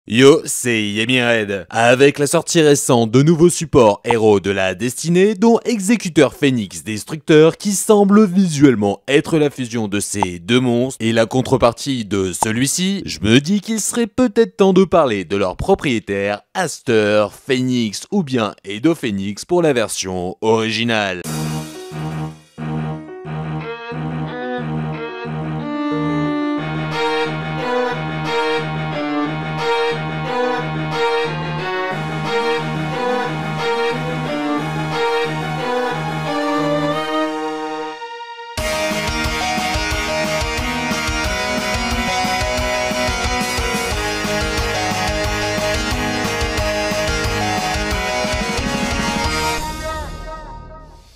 Yo, c'est Yemi Red. Avec la sortie récente de nouveaux supports héros de la destinée, dont Exécuteur Phoenix Destructeur, qui semble visuellement être la fusion de ces deux monstres, et la contrepartie de celui-ci, je me dis qu'il serait peut-être temps de parler de leur propriétaire, Aster, Phoenix ou bien Edo Phoenix pour la version originale.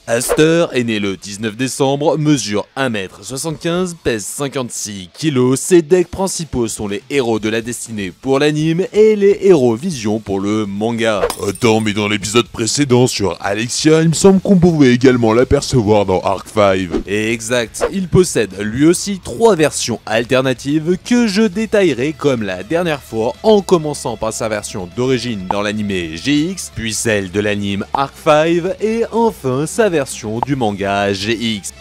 Aster est né le 19 décembre, mesure 1m75, pèse 56 kg. Ses decks principaux sont les héros de la destinée pour l'anime et les héros vision pour le manga. Attends, mais dans l'épisode précédent sur Alexia, il me semble qu'on pouvait également l'apercevoir dans Arc 5. Exact, il possède lui aussi 3 versions alternatives que je détaillerai comme la dernière fois, en commençant par sa version d'origine dans l'anime GX, puis celle de l'anime Arc 5 et enfin sa version du manga GX.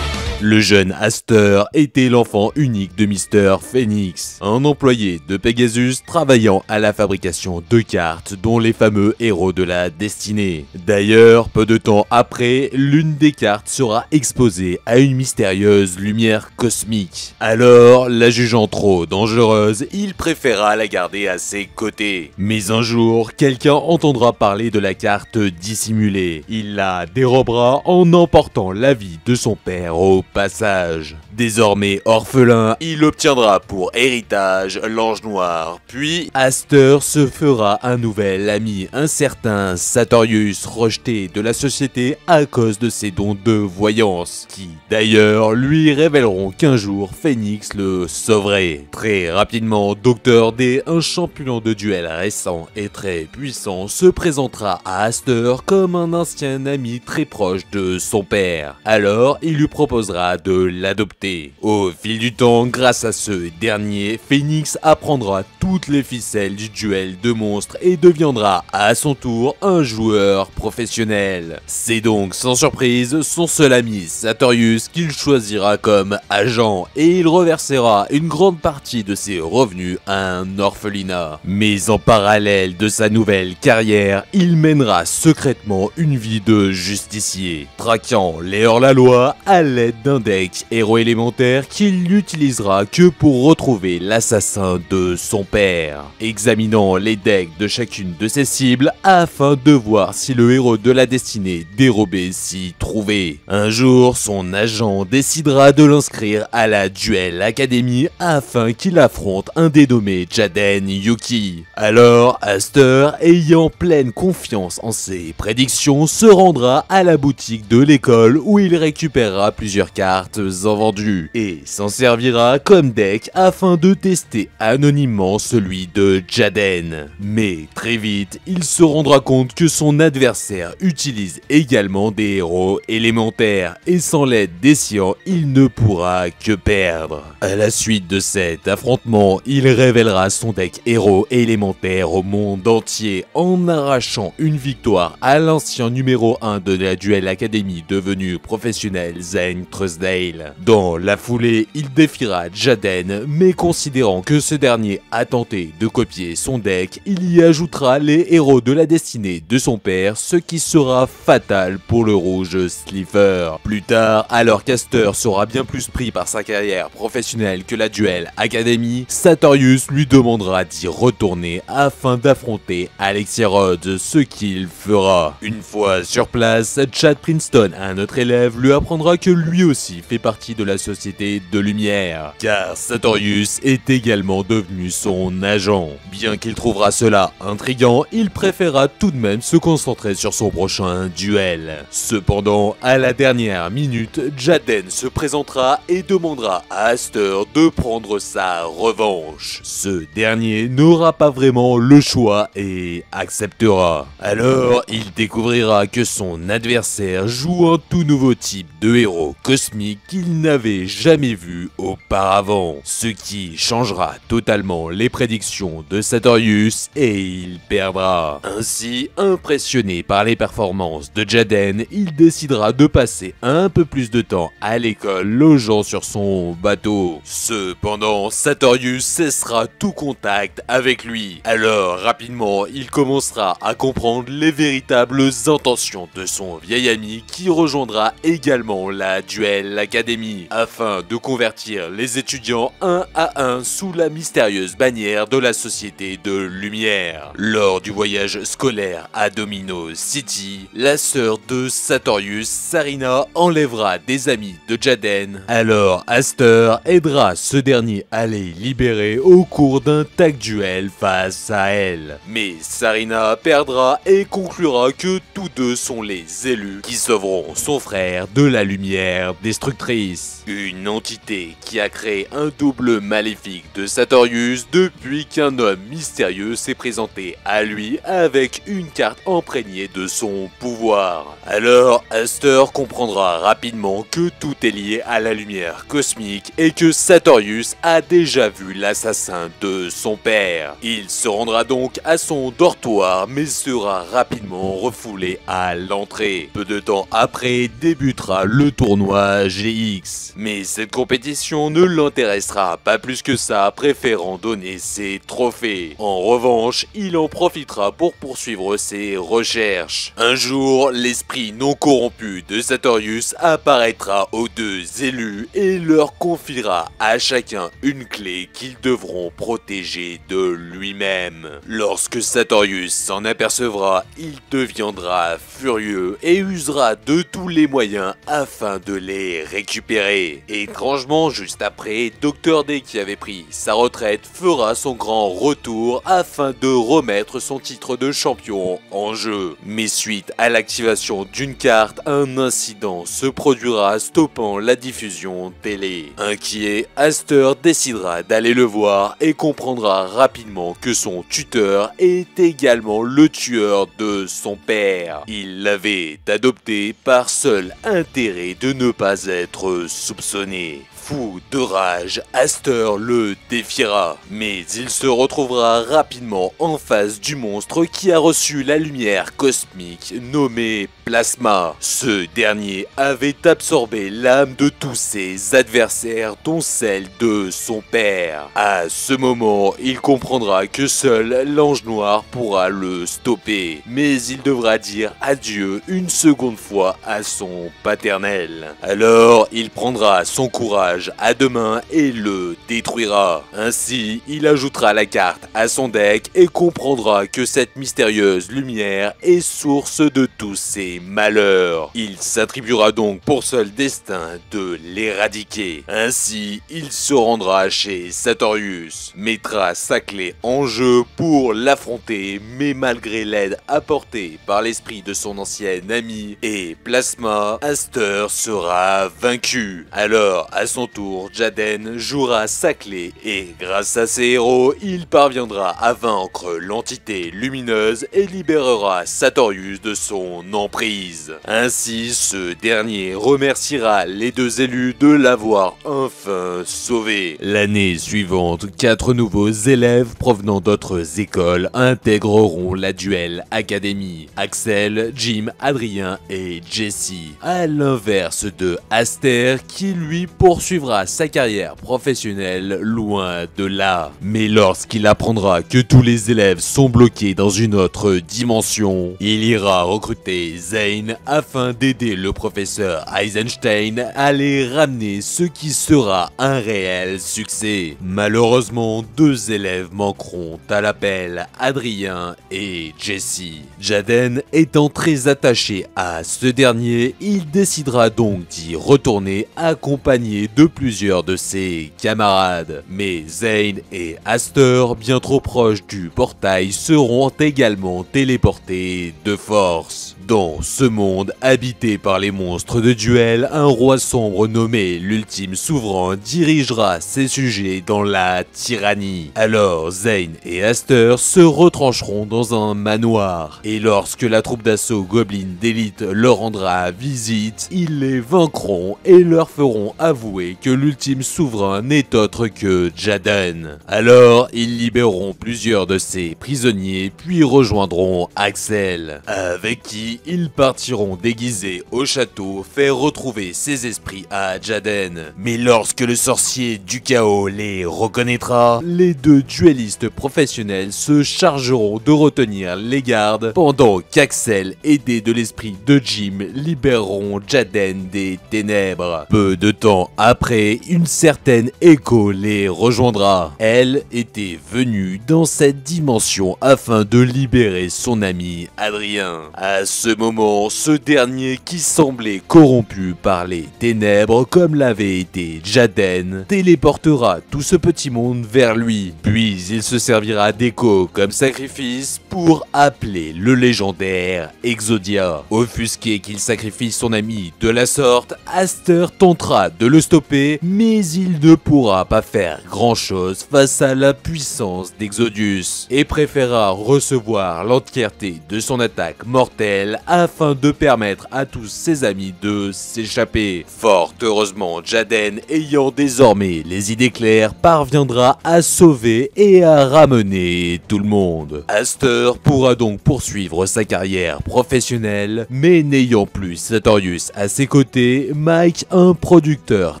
Le jeune Aster était l'enfant unique de Mr. Phoenix, un employé de Pegasus travaillant à la fabrication de cartes dont les fameux héros de la destinée. D'ailleurs, peu de temps après, l'une des cartes sera exposée à une mystérieuse lumière cosmique. Alors, la jugeant trop dangereuse, il préféra la garder à ses côtés. Mais un jour, quelqu'un entendra parler de la carte dissimulée. Il la dérobera en emportant la vie de son père au passage. Désormais orphelin, il obtiendra pour héritage l'ange noir. Puis Aster se fera un nouvel ami, un certain Sartorius, rejeté de la société à cause de ses dons de voyance, qui d'ailleurs lui révéleront qu'un jour Phoenix le sauverait. Très rapidement, Dr. D, un champion de duel récent et très puissant, se présentera à Aster comme un ancien ami très proche de son père. Alors, il lui proposera de l'adopter. Au fil du temps, grâce à ce dernier, Phoenix apprendra toutes les ficelles du duel de monstres et deviendra à son tour un joueur professionnel. C'est donc sans surprise son seul ami Sartorius qu'il choisira comme agent et il reversera une grande partie de ses revenus à un orphelinat. Mais en parallèle de sa nouvelle carrière, il mènera secrètement une vie de justicier, traquant les hors-la-loi à l'aide d'un deck héros élémentaire qu'il n'utilisera que pour retrouver l'assassin de son père, examinant les decks de chacune de ses cibles afin de voir si le héros de la destinée dérobé s'y trouvait. Un jour, son agent décidera de l'inscrire à la Duel Academy afin qu'il affronte un dénommé Jaden Yuki. Alors, Aster, ayant pleine confiance en ses prédictions, se rendra à la boutique de l'école où il récupérera plusieurs cartes en vendu et s'en servira comme deck afin de tester anonymement celui de Jaden. Mais très vite, il se rendra compte que son adversaire utilise également des héros élémentaires et sans l'aide des scients, il ne pourra que perdre. À la suite de cet affrontement, il révélera son deck héros élémentaire au monde entier en arrachant une victoire à l'ancien numéro 1 de la Duel Academy devenu professionnel Zane Truesdale. Dans la foulée, il défiera Jaden, mais considérant que ce dernier a tenté de copier son deck, il y ajoutera les héros de la destinée de son père, ce qui sera fatal pour le rouge Slifer. Plus tard, alors qu'Aster sera bien plus pris par sa carrière professionnelle que la Duel Academy, Sartorius lui demandera d'y retourner afin d'affronter Alexia Rhodes, ce qu'il fera. Une fois sur place, Chad Princeton, un autre élève, lui apprendra que lui aussi fait partie de la Société de Lumière, car Sartorius est également devenu son son agent. Bien qu'il trouvera cela intriguant, il préférera tout de même se concentrer sur son prochain duel. Cependant, à la dernière minute, Jaden se présentera et demandera à Aster de prendre sa revanche. Ce dernier n'aura pas vraiment le choix et acceptera. Alors, il découvrira que son adversaire joue un tout nouveau type de héros cosmique qu'il n'avait jamais vu auparavant, ce qui changera totalement les prédictions de Sartorius et il perdra. Ainsi, impressionné par les performances de Jaden, il décidera de passer un peu plus de temps à l'école logeant sur son bateau. Cependant, Sartorius cessera tout contact avec lui. Alors, rapidement, il commencera à comprendre les véritables intentions de son vieil ami qui rejoindra également la Duel Academy afin de convertir les étudiants un à un sous la mystérieuse bannière de la Société de Lumière. Lors du voyage scolaire à Domino City, la sœur de Sartorius, Sarina, enlèvera des amis de Jaden. Alors Aster aidera ce dernier à les libérer au cours d'un tag duel face à elle. Mais Sarina perdra et conclura que tous deux sont les élus qui sauveront son frère de la lumière destructrice. Une entité qui a créé un double maléfique de Sartorius depuis qu'un homme mystérieux s'est présenté à lui avec une carte imprégnée de son pouvoir. Alors Aster comprendra rapidement que tout est lié à la lumière cosmique et que Sartorius a déjà vu l'assassin de son père. Il se rendra donc à son dortoir mais sera rapidement refoulé à l'entrée. Peu de temps après débutera le tournoi GX. Mais cette compétition ne l'intéressera pas plus que ça, préférant donner ses trophées. En revanche, il en profitera pour poursuivre ses recherches. Un jour, l'esprit non corrompu de Sartorius apparaîtra aux deux élus et leur confiera à chacun une clé qu'ils devront protéger de lui-même. Lorsque Sartorius s'en apercevra, il deviendra furieux et usera de tous les moyens afin de les récupérer. Étrangement, juste après, Dr. D qui avait pris sa retraite fera son grand retour afin de remettre son titre de champion en jeu. Mais suite à l'activation d'une carte, un incident se produira stoppant la diffusion télé. Inquiet, Aster décidera d'aller le voir et comprendra rapidement que son tuteur est également le tueur de son père. Il l'avait adopté par seul intérêt de ne pas être soupçonné. Fou de rage, Aster le défiera, mais il se retrouvera rapidement en face du monstre qui a reçu la lumière cosmique nommée Plasma. Ce dernier avait absorbé l'âme de tous ses adversaires, dont celle de son père. À ce moment, il comprendra que seul l'ange noir pourra le stopper, mais il devra dire adieu une seconde fois à son paternel. Alors, il prendra son courage à deux mains et le détruira. Ainsi, il ajoutera la carte à son deck et comprendra que cette mystérieuse lumière est source de tous ses malheurs. Il s'attribuera donc pour seul destin de l'éradiquer. Ainsi, il se rendra chez Sartorius, mettra sa clé en jeu pour l'affronter, mais malgré l'aide apportée par l'esprit de son ancien ami et Plasma, Aster sera vaincu. Alors, à son tour, Jaden jouera sa clé et grâce à ses héros, il parviendra à vaincre l'entité lumineuse et libérera Sartorius de son emprise. Ainsi, ce dernier remerciera les deux élus de l'avoir enfin sauvé. L'année suivante, 4 nouveaux élèves provenant d'autres écoles intégreront la Duel Academy. Axel, Jim, Adrien et Jesse. À l'inverse de Aster qui lui poursuivra sa carrière professionnelle loin de là. Mais lorsqu'il apprendra que tous les élèves sont bloqués dans une autre dimension, il ira recruter Zane afin d'aider le professeur Eisenstein à les ramener, ce qui sera un réel succès. Malheureusement, 2 élèves manqueront à l'appel, Adrien et Jesse. Jaden étant très attaché à ce dernier, il décidera donc d'y retourner accompagné de de plusieurs de ses camarades. Mais Zane et Aster, bien trop proches du portail, seront également téléportés de force. Dans ce monde habité par les monstres de duel, un roi sombre nommé l'Ultime Souverain dirigera ses sujets dans la tyrannie. Alors Zane et Aster se retrancheront dans un manoir, et lorsque la troupe d'assaut Goblin d'élite leur rendra visite, ils les vaincront et leur feront avouer que l'Ultime Souverain n'est autre que Jaden. Alors ils libéreront plusieurs de ses prisonniers puis rejoindront Axel, avec qui ils partiront déguisés au château faire retrouver ses esprits à Jaden. Mais lorsque le sorcier du chaos les reconnaîtra, les deux duellistes professionnels se chargeront de retenir les gardes pendant qu'Axel, aidé de l'esprit de Jim, libéreront Jaden des ténèbres. Peu de temps après, une certaine Echo les rejoindra. Elle était venue dans cette dimension afin de libérer son ami Adrien. À ce moment, ce dernier qui semblait corrompu par les ténèbres comme l'avait été Jaden, téléportera tout ce petit monde vers lui. Puis il se servira d'Echo comme sacrifice pour appeler le légendaire Exodia. Offusqué qu'il sacrifie son ami de la sorte, Aster tentera de le stopper, mais il ne pourra pas faire grand chose face à la puissance d'Exodus et préférera recevoir l'entièreté de son attaque mortelle afin de permettre à tous ses amis de s'échapper. Fort heureusement, Jaden, ayant désormais les idées claires, parviendra à sauver et à ramener tout le monde. Aster pourra donc poursuivre sa carrière professionnelle, mais n'ayant plus Sartorius à ses côtés, Mike, un producteur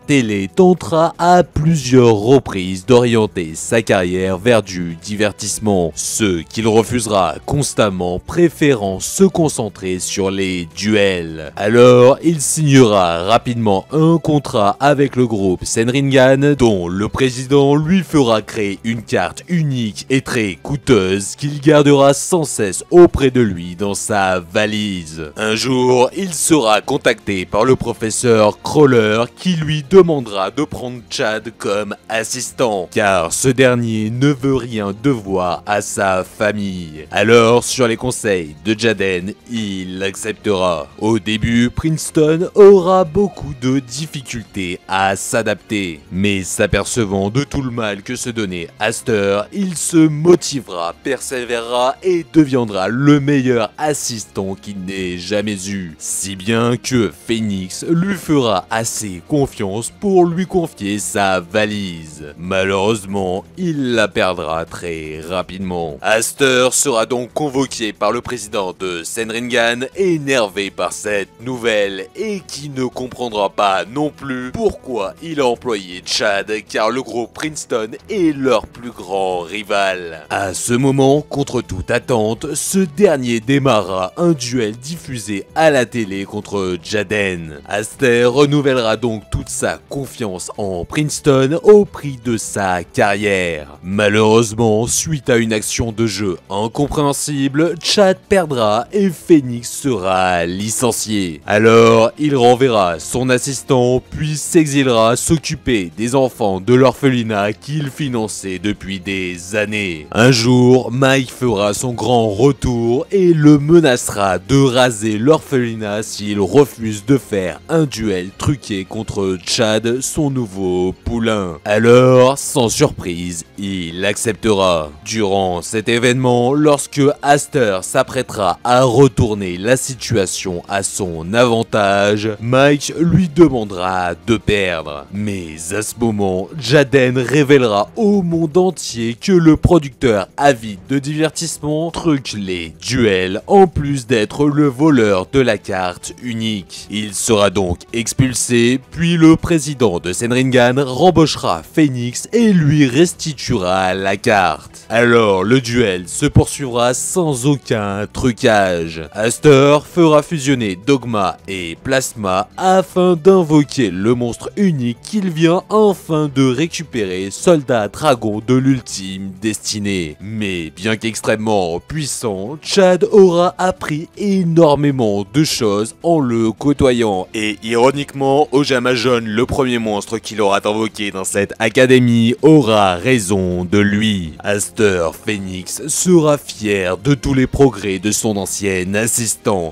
télé, tentera à plusieurs reprises d'orienter sa carrière vers du divertissement, ce qu'il refusera constamment, préférant se concentrer sur les duels. Alors, il signera rapidement un contrat avec le groupe Senringan, dont le président lui fera créer une carte unique et très coûteuse qu'il gardera sans cesse auprès de lui dans sa valise. Un jour, il sera contacté par le professeur Crawler qui lui demandera de prendre Chad comme assistant, car ce dernier ne veut rien devoir à sa famille. Alors, sur les conseils de Jaden, il acceptera. Au début, Princeton aura beaucoup de difficultés à s'adapter, mais s'apercevant de tout le mal que se donnait Aster, il se motivera, persévérera et deviendra le meilleur assistant qu'il n'ait jamais eu. Si bien que Phoenix lui fera assez confiance pour lui confier sa valise. Malheureusement, il la perdra très rapidement. Aster sera donc convoqué par le président de Senringan, énervé par cette nouvelle et qui ne comprendra pas non plus pourquoi il a employé Chad, car le groupe Princeton est leur plus grand rival. À ce moment, contre toute attente, ce dernier démarra un duel diffusé à la télé contre Jaden. Aster renouvellera donc toute sa confiance en Princeton au prix de sa carrière. Malheureusement, suite à une action de jeu incompréhensible, Chad perdra et Phoenix sera licencié. Alors, il renverra son assistant puis s'exilera s'occuper des enfants de l'orphelinat qu'il finançait depuis des années. Un jour, Mike fera son grand retour et le menacera de raser l'orphelinat s'il refuse de faire un duel truqué contre Chad, son nouveau poulain. Alors, sans surprise, il acceptera. Durant cet événement, lorsque Aster s'apprêtera à retourner la situation à son avantage, Mike lui demandera de perdre. Mais à ce moment, Jaden révélera au monde entier que le producteur avide de divertissement truque les duels en plus d'être le voleur de la carte unique. Il sera donc expulsé, puis le président de Senringan rembauchera Phoenix et lui restituera la carte. Alors le duel se poursuivra sans aucun trucage. Aster fera fusionner Dogma et Plasma afin d'invoquer le monstre unique qu'il vient enfin de récupérer, soldat dragon de l'ultime destinée. Mais bien qu'extrêmement puissant, Chad aura appris énormément de choses en le côtoyant. Et ironiquement, Ojamajon, le premier monstre qu'il aura invoqué dans cette académie, aura raison de lui. Aster Phoenix sera fier de tous les progrès de son ancien assistant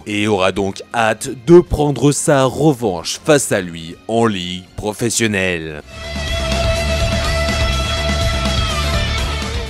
et aura donc hâte de prendre sa revanche face à lui en ligue professionnelle.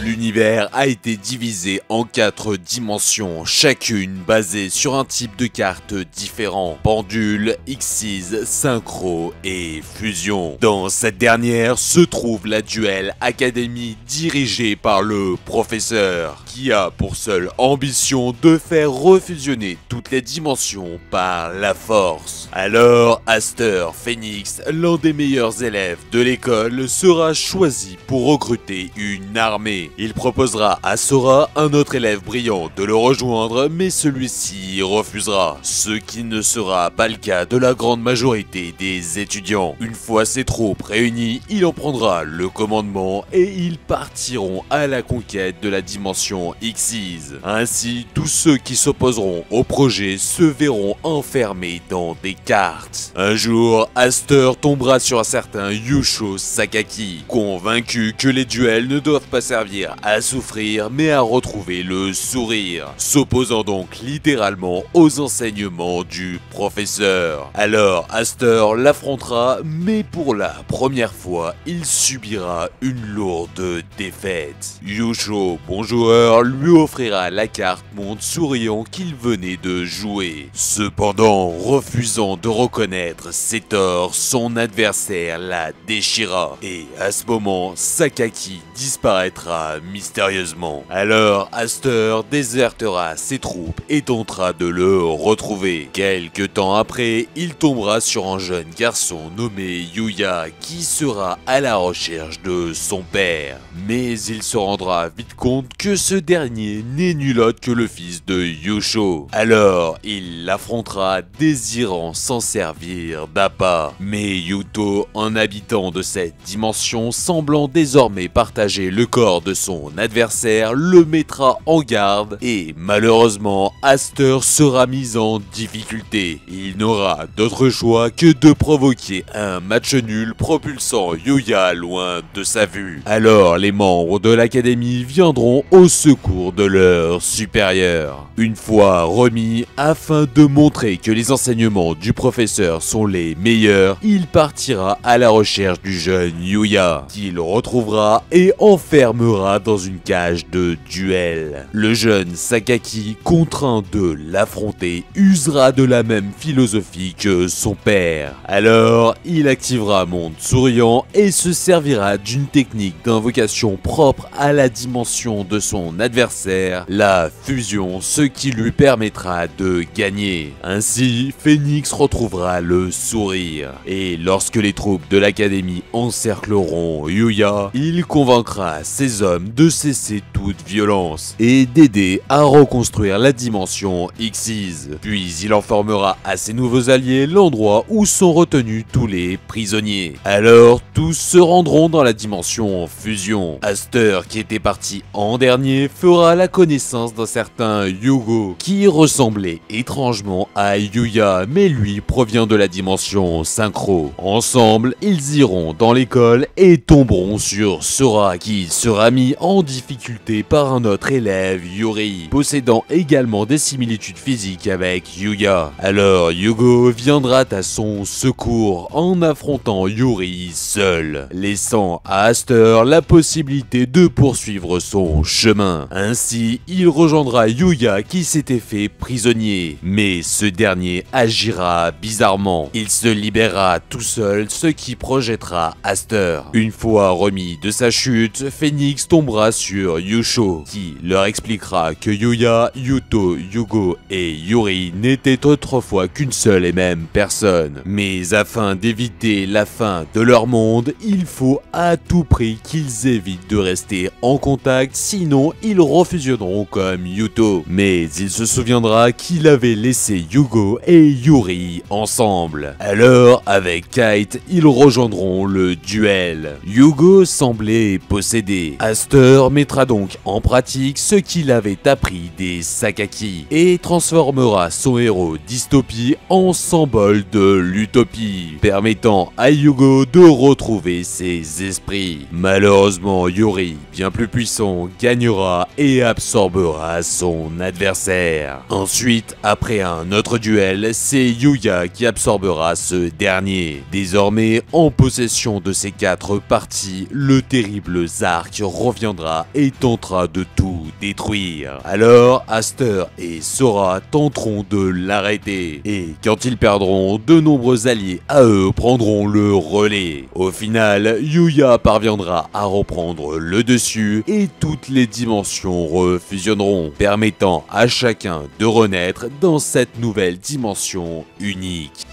L'univers a été divisé en 4 dimensions, chacune basée sur un type de carte différent: pendule, Xyz, synchro et fusion. Dans cette dernière se trouve la Duel Academy dirigée par le professeur, qui a pour seule ambition de faire refusionner toutes les dimensions par la force. Alors, Aster Phoenix, l'un des meilleurs élèves de l'école, sera choisi pour recruter une armée. Il proposera à Sora, un autre élève brillant, de le rejoindre, mais celui-ci refusera, ce qui ne sera pas le cas de la grande majorité des étudiants. Une fois ses troupes réunies, il en prendra le commandement et ils partiront à la conquête de la dimension Xyz. Ainsi, tous ceux qui s'opposeront au projet se verront enfermés dans des cartes. Un jour, Aster tombera sur un certain Yusho Sakaki, convaincu que les duels ne doivent pas servir à souffrir mais à retrouver le sourire, s'opposant donc littéralement aux enseignements du professeur. Alors Aster l'affrontera, mais pour la première fois, il subira une lourde défaite. Yusho, bon joueur, lui offrira la carte monde souriant qu'il venait de jouer. Cependant, refusant de reconnaître ses torts, son adversaire la déchira et à ce moment, Sakaki disparaîtra mystérieusement. Alors Aster désertera ses troupes et tentera de le retrouver. Quelque temps après, il tombera sur un jeune garçon nommé Yuya qui sera à la recherche de son père. Mais il se rendra vite compte que ce dernier n'est nul autre que le fils de Yusho. Alors il l'affrontera désirant s'en servir d'appât. Mais Yuto, un habitant de cette dimension, semblant désormais partager le corps de son adversaire, le mettra en garde et malheureusement Aster sera mis en difficulté. Il n'aura d'autre choix que de provoquer un match nul propulsant Yuya loin de sa vue. Alors les membres de l'académie viendront au secours de leur supérieur. Une fois remis, afin de montrer que les enseignements du professeur sont les meilleurs, il partira à la recherche du jeune Yuya, qu'il retrouvera et enfermera dans une cage de duel. Le jeune Sakaki, contraint de l'affronter, usera de la même philosophie que son père. Alors, il activera Monde Souriant et se servira d'une technique d'invocation propre à la dimension de son adversaire, la fusion, ce qui lui permettra de gagner. Ainsi, Phoenix retrouvera le sourire. Et lorsque les troupes de l'académie encercleront Yuya, il convaincra ses hommes de cesser toute violence et d'aider à reconstruire la dimension Xyz. Puis il informera à ses nouveaux alliés l'endroit où sont retenus tous les prisonniers. Alors tous se rendront dans la dimension fusion. Aster, qui était parti en dernier, fera la connaissance d'un certain Yugo qui ressemblait étrangement à Yuya, mais lui provient de la dimension synchro. Ensemble, ils iront dans l'école et tomberont sur Sora, qui sera mis en difficulté par un autre élève, Yuri, possédant également des similitudes physiques avec Yuya. Alors Yugo viendra à son secours en affrontant Yuri seul, laissant à Aster la possibilité de poursuivre son chemin. Ainsi, il rejoindra Yuya qui s'était fait prisonnier, mais ce dernier agira bizarrement. Il se libérera tout seul, ce qui projettera Aster. Une fois remis de sa chute, Phoenix tombera tombera sur Yusho, qui leur expliquera que Yuya, Yuto, Yugo et Yuri n'étaient autrefois qu'une seule et même personne. Mais afin d'éviter la fin de leur monde, il faut à tout prix qu'ils évitent de rester en contact, sinon ils refusionneront comme Yuto. Mais il se souviendra qu'il avait laissé Yugo et Yuri ensemble. Alors, avec Kite, ils rejoindront le duel. Yugo semblait possédé. Aster mettra donc en pratique ce qu'il avait appris des Sakaki et transformera son héros Dystopie en symbole de l'utopie, permettant à Yugo de retrouver ses esprits. Malheureusement, Yuri, bien plus puissant, gagnera et absorbera son adversaire. Ensuite, après un autre duel, c'est Yuya qui absorbera ce dernier. Désormais en possession de ces 4 parties, le terrible Zark reviendra et tentera de tout détruire. Alors Aster et Sora tenteront de l'arrêter, et quand ils perdront, de nombreux alliés à eux prendront le relais. Au final, Yuya parviendra à reprendre le dessus et toutes les dimensions refusionneront, permettant à chacun de renaître dans cette nouvelle dimension unique.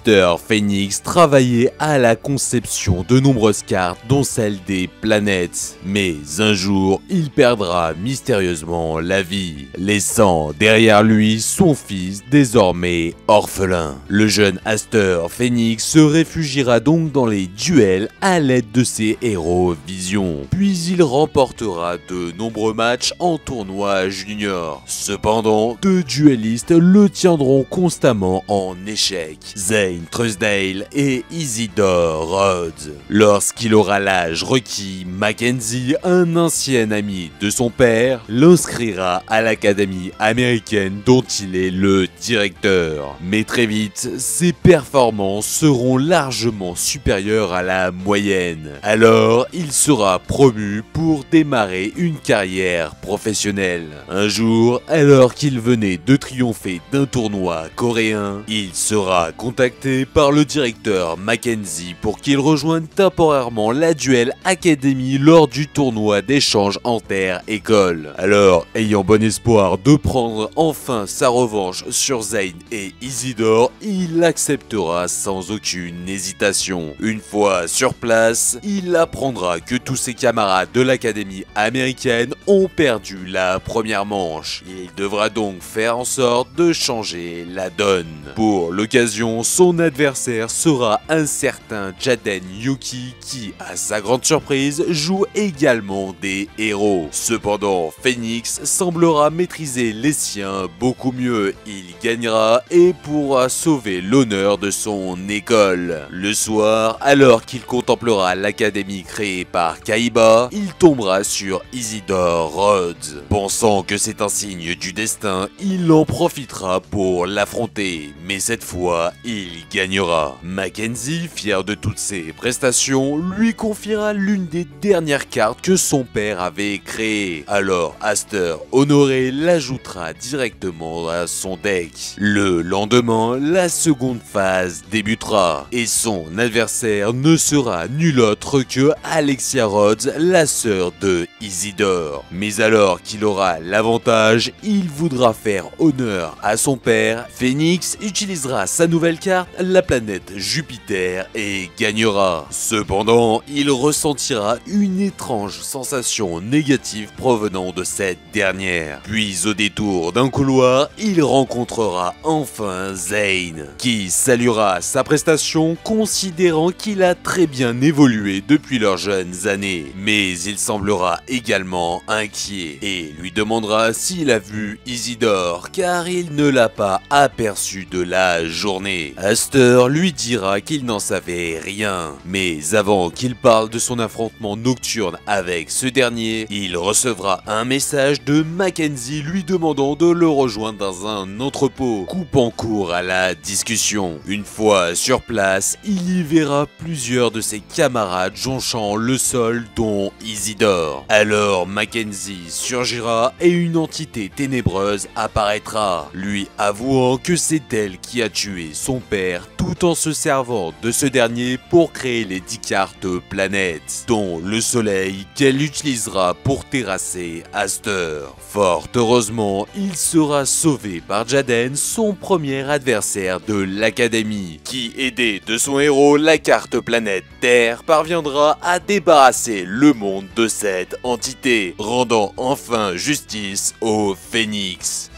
Mr. Phoenix travaillait à la conception de nombreuses cartes dont celle des planètes, mais un jour il perdra mystérieusement la vie, laissant derrière lui son fils désormais orphelin. Le jeune Aster Phoenix se réfugiera donc dans les duels à l'aide de ses héros Vision, puis il remportera de nombreux matchs en tournoi junior. Cependant, 2 duellistes le tiendront constamment en échec, Zane Truesdale et Isidore Rhodes. Lorsqu'il aura l'âge requis, Mackenzie, un ancien ami de son père, l'inscrira à l'académie américaine dont il est le directeur. Mais très vite, ses performances seront largement supérieures à la moyenne. Alors, il sera promu pour démarrer une carrière professionnelle. Un jour, alors qu'il venait de triompher d'un tournoi coréen, il sera contacté par le directeur Mackenzie pour qu'il rejoigne temporairement la Duel Academy lors du tournoi d'échange inter-école. Alors, ayant bon espoir de prendre enfin sa revanche sur Zane et Isidore, il acceptera sans aucune hésitation. Une fois sur place, il apprendra que tous ses camarades de l'académie américaine ont perdu la première manche. Il devra donc faire en sorte de changer la donne. Pour l'occasion, son adversaire sera un certain Jaden Yuki qui, à sa grande surprise, joue également des héros. Cependant, Phoenix semblera maîtriser les siens beaucoup mieux. Il gagnera et pourra sauver l'honneur de son école. Le soir, alors qu'il contemplera l'académie créée par Kaiba, il tombera sur Isidore Rhodes. Pensant que c'est un signe du destin, il en profitera pour l'affronter, mais cette fois, il gagnera. Mackenzie, fier de toutes ses prestations, lui confiera l'une des dernières cartes que son père avait créées. Alors Aster, honoré, l'ajoutera directement à son deck. Le lendemain, la seconde phase débutera, et son adversaire ne sera nul autre que Alexia Rhodes, la sœur de Isidore. Mais alors qu'il aura l'avantage, il voudra faire honneur à son père. Phoenix utilisera sa nouvelle carte, la planète Jupiter, et gagnera. Cependant, il ressentira une étrange sensation négative provenant de cette dernière. Puis au détour d'un couloir, il rencontrera enfin Zane, qui saluera sa prestation considérant qu'il a très bien évolué depuis leurs jeunes années. Mais il semblera également inquiet et lui demandera s'il a vu Isidore car il ne l'a pas aperçu de la journée. Aster lui dira qu'il n'en savait rien, mais avant qu'il parle de son affrontement nocturne avec ce dernier, il recevra un message de Mackenzie lui demandant de le rejoindre dans un entrepôt, coupant court à la discussion. Une fois sur place, il y verra plusieurs de ses camarades jonchant le sol, dont Isidore. Alors Mackenzie surgira et une entité ténébreuse apparaîtra, lui avouant que c'est elle qui a tué son père Terre tout en se servant de ce dernier pour créer les 10 cartes planètes, dont le soleil qu'elle utilisera pour terrasser Aster. Fort heureusement, il sera sauvé par Jaden, son premier adversaire de l'Académie, qui, aidé de son héros, la carte planète Terre, parviendra à débarrasser le monde de cette entité, rendant enfin justice au Phénix.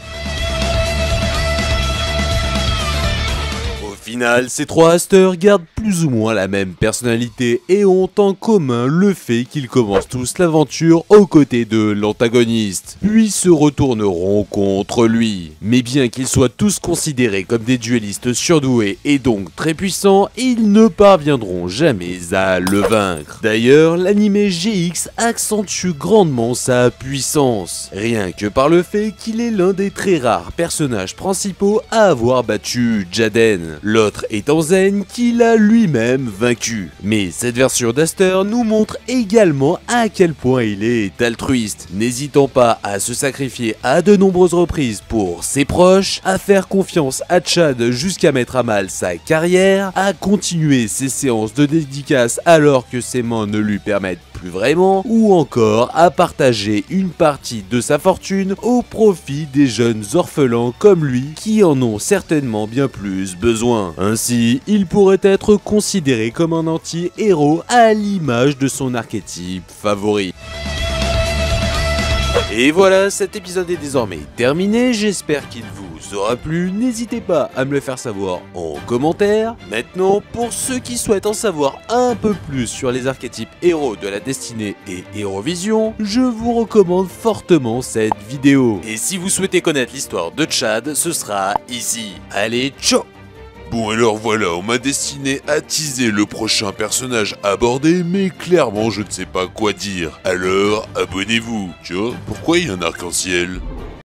Au final, ces trois Asters gardent plus ou moins la même personnalité et ont en commun le fait qu'ils commencent tous l'aventure aux côtés de l'antagoniste, puis se retourneront contre lui. Mais bien qu'ils soient tous considérés comme des duellistes surdoués et donc très puissants, ils ne parviendront jamais à le vaincre. D'ailleurs, l'anime GX accentue grandement sa puissance, rien que par le fait qu'il est l'un des très rares personnages principaux à avoir battu Jaden. L'autre étant Zen, qui l'a lui-même vaincu. Mais cette version d'Aster nous montre également à quel point il est altruiste, n'hésitant pas à se sacrifier à de nombreuses reprises pour ses proches, à faire confiance à Chad jusqu'à mettre à mal sa carrière, à continuer ses séances de dédicaces alors que ses mains ne lui permettent plus vraiment, ou encore à partager une partie de sa fortune au profit des jeunes orphelins comme lui qui en ont certainement bien plus besoin. Ainsi, il pourrait être considéré comme un anti-héros à l'image de son archétype favori. Et voilà, cet épisode est désormais terminé, j'espère qu'il vous aura plu, n'hésitez pas à me le faire savoir en commentaire. Maintenant, pour ceux qui souhaitent en savoir un peu plus sur les archétypes héros de la destinée et Hérovision, je vous recommande fortement cette vidéo. Et si vous souhaitez connaître l'histoire de Chad, ce sera ici. Allez, ciao! Bon alors voilà, on m'a destiné à teaser le prochain personnage abordé, mais clairement je ne sais pas quoi dire. Alors, abonnez-vous. Tiens, pourquoi il y a un arc-en-ciel ?